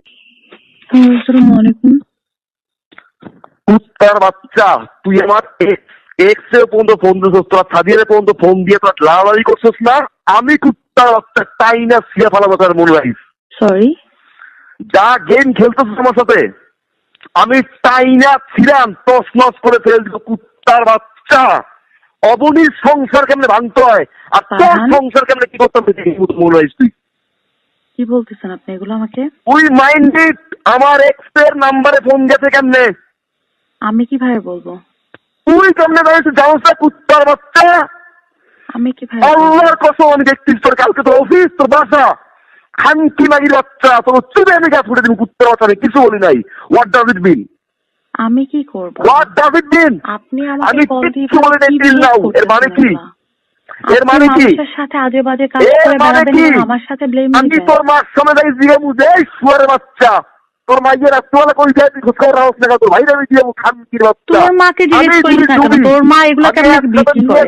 আসসালামু আলাইকুম। কুত্তার বাচ্চা, তুই আমার এক্স এর পর্যন্ত ফোন দিছিস, তোর সাদিয়ার পর্যন্ত ফোন দিয়ে তোর লাড়ালাড়ি করছিস না? আমি কুত্তার বাচ্চা তাই না সিয়া ফালাবো তার মনে রাখিস। সরি। যা গেম খেলতেছিস আমার সাথে, আমি তাই না ছিলাম তস নস করে ফেল দিব। কুত্তার বাচ্চা, অবনীর সংসার কেমনে ভাঙতে হয় আর তোর সংসার কেমনে কি করতে হবে মনে রাখিস। তুই কি বলতেছেন আপনি এগুলো আমাকে? তুই মাইন্ডেড আমার এক্স এর নাম্বারে ফোন গেছে কেমনে? আমি কিভাবে বলবো? তুই কেমনে দাঁড়িয়েছিস জানোস না কুত্তার বাচ্চা? আমি কিভাবে? আল্লাহর কসম আমি দেখছিস তোর কালকে তোর অফিস, তোর বাসা, খানকি মাগির বাচ্চা, তোর চুলে আমি গাছ ফুটে দিন কুত্তার বাচ্চা, আমি কিছু বলি নাই। হোয়াট ডাজ ইট মিন? আমি কি করব? হোয়াট ডাজ ইট মিন? আপনি আমি আমাকে কল দিয়ে কিছু বলি নাই টিল নাও। এর মানে কি? এর মানে কি? মানুষের সাথে আজে বাজে কাজ এর করে মানে বেড়াবেন কি? এবং আমার সাথে ব্লেম আমি দিবেন। তোর মার সামনে দাঁড়িয়ে দিয়ে বুঝে এই শুয়ারের বাচ্চা, তোর মাইয়ের রাত্রিবেলা কই যায় তুই খোঁজ রাখছ না? তোর ভাইরা আমি দিয়ে খানকির বাচ্চা। তোর মাকে জিজ্ঞেস করিস না কেন? তোর মা এগুলো কেমন বিক্রি করে?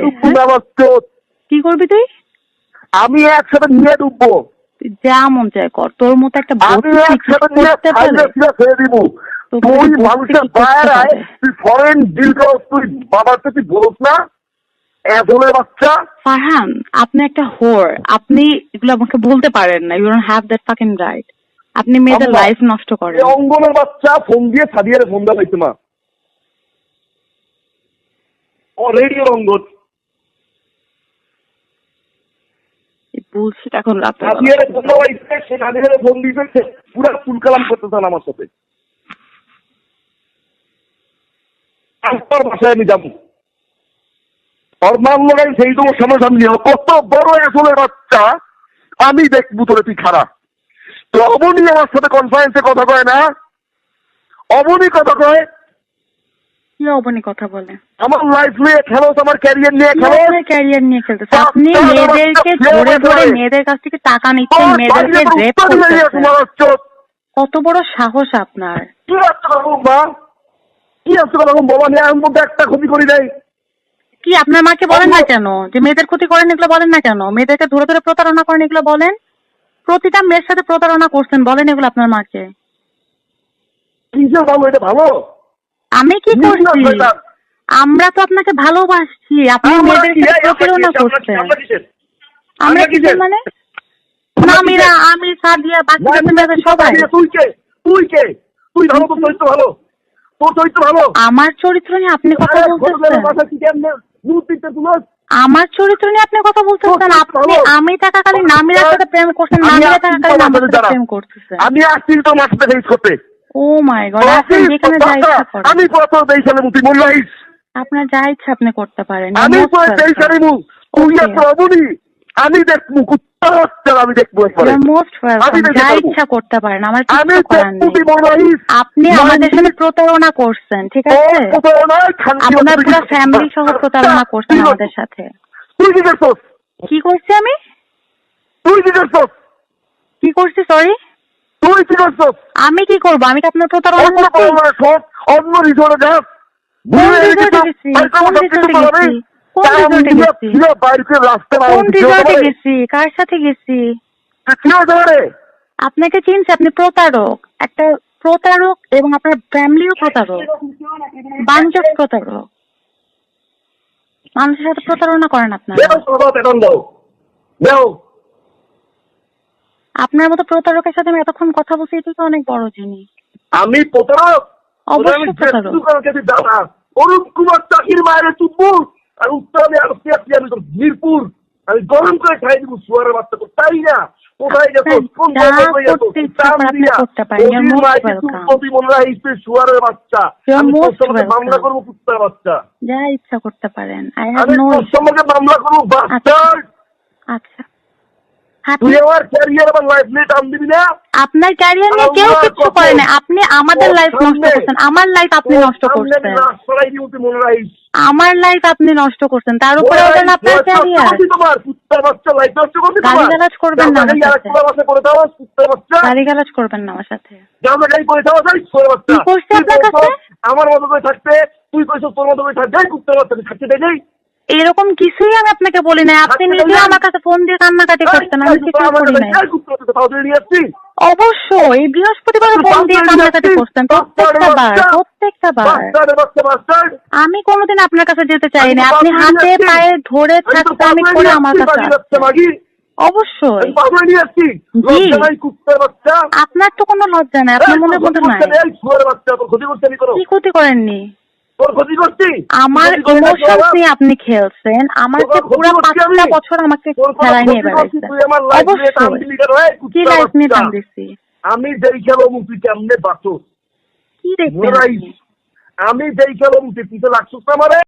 কি করবি তুই? আমি একসাথে নিয়ে ডুববো। যা মন চায় কর। তোর মতো একটা আমি একসাথে নিয়ে ছেড়ে দিব। তুই মানুষের বাইরে আয়, তুই ফরেন ডিল করস, তুই বাবার সাথে তুই বলস না এজলের বাচ্চা। ফারহান, আপনি একটা হোর। আপনি এগুলো আমাকে বলতে পারেন না। You don't have that fucking right. আপনি মেয়েদের লাইফ নষ্ট করেন। এই অঙ্গনের বাচ্চা ফোন দিয়ে সাদিয়ারে ফোন দেওয়া হয়েছে মা। অলরেডি অঙ্গন বুলশিট এখন রাতে সাদিয়ারে ফোন দেওয়া হয়েছে, সে সাদিয়ারে ফোন দিয়েছে, পুরো ফুল কালাম করতেছেন আমার সাথে। আমার বাসায় আমি যাবো, ওর মান লাগাই সেই তো সামনাসামনি কত বড় আসলে বাচ্চা, আমি দেখবো তোরে তুই খারাপ। তো অবনী আমার সাথে কনফারেন্সে কথা কয় না? অবনী কথা কয়? কি অবনি কথা বলে? আমার লাইফ নিয়ে খেলো, আমার ক্যারিয়ার নিয়ে খেলো। আপনার ক্যারিয়ার নিয়ে খেলতেছে। আপনি মেয়েদেরকে ধরে ধরে মেয়েদের কাছ থেকে টাকা নিচ্ছেন, মেয়েদেরকে রেপ করতেছেন। কত বড় সাহস আপনার! কি আসতে পারবো মা? কি আসতে পারবো বাবা? নিয়ে আমি মধ্যে একটা ক্ষতি করি নাই। কি আপনার মাকে বলেন না কেন যে মেয়েদের ক্ষতি করেন? এগুলো বলেন না কেন? মেয়েদেরকে ধরে ধরে প্রতারণা করেন, এগুলো বলেন। প্রতিটা মেয়ের সাথে প্রতারণা করছেন, বলেন এগুলো আপনার মাকে। কিসের ভালো? এটা ভালো? আমি কি করছি? আমরা তো আপনাকে ভালোবাসছি, আপনি মেয়েদেরকে প্রতারণা করছেন। আমরা কিসের মানে? নামিরা, আমি, সাদিয়া, বাকি সবাই। তুই কে? তুই কে? তুই ভালো, তোর চরিত্র ভালো, তোর চরিত্র ভালো। আমার চরিত্র নিয়ে আপনি কথা বলতেছেন? আমার চরিত্র নিয়ে আপনি কথা বলতেছেন? আপনি আমি থাকাকালীন নামিরার সাথে প্রেম করছেন, নামিরা থাকাকালীন আমার সাথে প্রেম করতেছেন। আমি আসছি তোমার সাথে ফেস করতে। ও মাই গড! আপনি যেখানে যা ইচ্ছা করেন। আমি কত দেইছালে মুতি মোল্লাইস, আপনার যা ইচ্ছা আপনি করতে পারেন। আমি তো দেইছালে মু, তুই এত অবনি, আমি দেখবো কুত্তা বাচ্চা, আমি দেখবো একবারে। মোস্ট ওয়েলকাম, যা ইচ্ছা করতে পারেন, আমার কিছু করার নেই। আপনি আমাদের সাথে প্রতারণা করছেন, ঠিক আছে? আপনার পুরো ফ্যামিলি সহ প্রতারণা করছেন আমাদের সাথে। তুই কি করছিস? কি করছি আমি? তুই কি করছিস? কি করছি? সরি, তুই কি করছিস? আমি কি করবো? আমি কি আপনার প্রতারণা করছি? অন্য রিসোর্টে যাস? কোন রিসোর্টে গেছি? কোন রিসোর্টে গেছি? কোন রিসোর্টে গেছি? কোন রিসোর্টে গেছি? কার সাথে গেছি? আপনাকে চিনছি, আপনি প্রতারক, একটা প্রতারক, এবং আপনার ফ্যামিলিও প্রতারক, বাঞ্চ অফ প্রতারক। মানুষের সাথে প্রতারণা করেন আপনারা। আপনার মতো প্রতারকের সাথে আমি এতক্ষণ কথা বলছি, এটা তো অনেক বড় জিনিস। আমি প্রতারক? অবশ্যই প্রতারক। অরূপ কুমার চাকির মায়ের চুপুর আর উত্তরে আমি তোর মিরপুর, আমি গরম করে খাই দিব শুয়ারের বাচ্চা। তাই না? কোথায় গেছো? কোন শুয়ারের বাচ্চা? মামলা করবো কুত্তার বাচ্চা। যা ইচ্ছা করতে পারেন। মামলা করবো বাচ্চা। আচ্ছা, তুই আমার ক্যারিয়ার এবং লাইফ নিয়ে টান দিবি না? আপনার ক্যারিয়ার নিয়ে কেউ কিছু করে না। আপনি আমাদের লাইফ নষ্ট করছেন। আমার লাইফ আপনি নষ্ট করছেন। আমার লাইফ আপনি নষ্ট করছেন, তার উপরে ওটা আপনার ক্যারিয়ার। গালিগালাজ করবেন না আমার সাথে। গালিগালাজ করবেন না আমার সাথে। কি করছি আপনার কাছে? আমার মতো করে থাকতে তুই কইছ, তোর মতো করে থাকতে কুত্তার বাচ্চা থাকতে দেয়। এরকম কিছুই আমি আপনাকে বলি নাই। আপনি নিজে আমার কাছে ফোন দিয়ে কান্নাকাটি করতেন, আমি কিছু করি নাই। অবশ্যই এই বৃহস্পতিবার ফোন দিয়ে কান্নাকাটি করতেন প্রত্যেকটা বার। আমি কোনোদিন আপনার কাছে যেতে চাইনি, আপনি হাতে পায়ে ধরে থাকতে আমি করে আমার কাছে আসছেন। অবশ্যই আপনার তো কোনো লজ্জা নাই, আপনার মনের মধ্যে নাই। কি ক্ষতি করেননি? আমার ইমোশনস নিয়ে আপনি খেলছেন, আমাকে পুরো 5টা বছর আমাকে খেলায় নিয়ে বেড়াইছেন। অবশ্যই কি লাইফ নিয়ে টান দিচ্ছি আমি যেই খেলো মুক্তি কেমনে বাঁচো কি দেখবেন? আমি যেই খেলো মুক্তি তুই তো লাগছিস না আমারে।